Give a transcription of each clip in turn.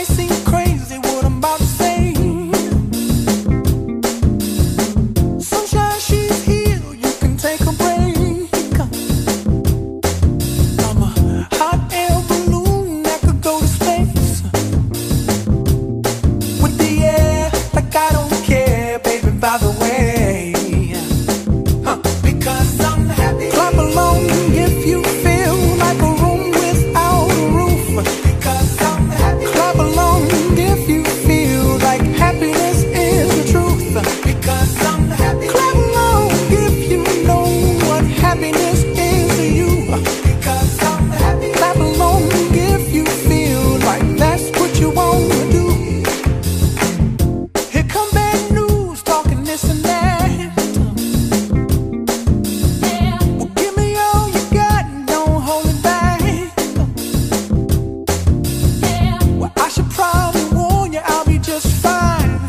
seem crazy what I'm about to say. Sunshine, she's here, you can take a break. I'm a hot air balloon that could go to space. With the air, like I don't care, baby, by the way. Because I'm happy. Clap along if you feel like a room without a roof. Because I'm happy. Clap along if you feel like happiness is the truth. Because I'm happy. Clap along if you know what happiness is to you. Because I'm happy. Clap along if you feel like that's what you want to do. Here come bad news, talking this and that. Well, give me all you got and don't hold it back. Well, I should probably warn you, I'll be just fine.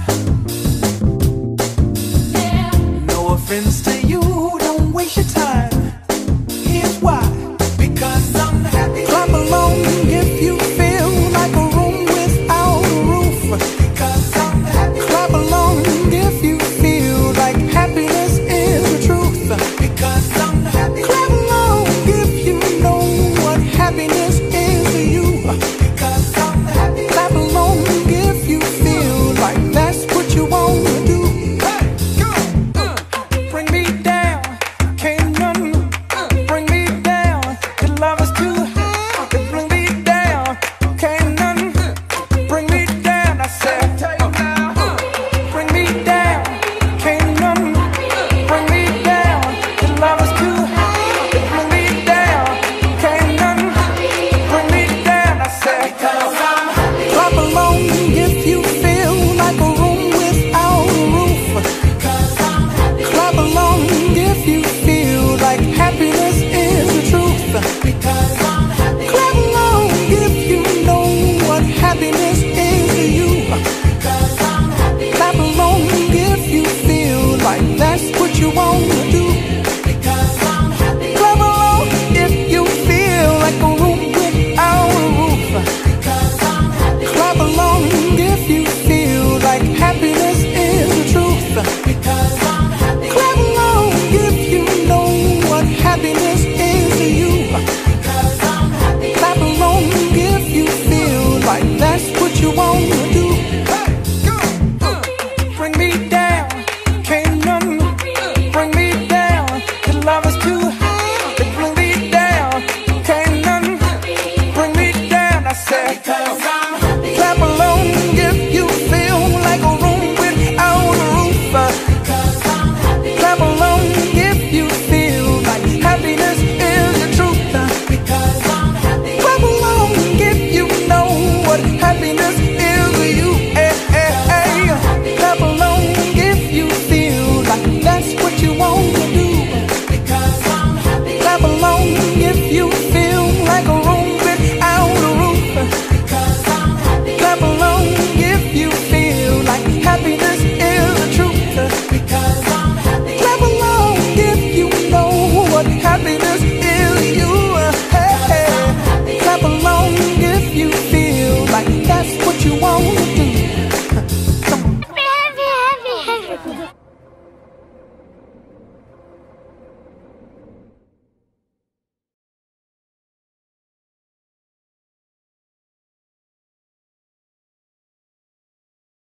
No offense to you, don't waste your time. Here's why. Because I'm happy. Clap along if you feel like a room without a roof. Because I'm happy. Clap along if you feel like happiness is the truth. Because I'm happy. Clap along if you know what happiness is to you. Because I'm happy. Clap along if you feel like that's what you want to do. Hey, go. Bring me down, can't none bring me down. Your love is too high to bring me down. Can't none bring me down. I said, bring me down,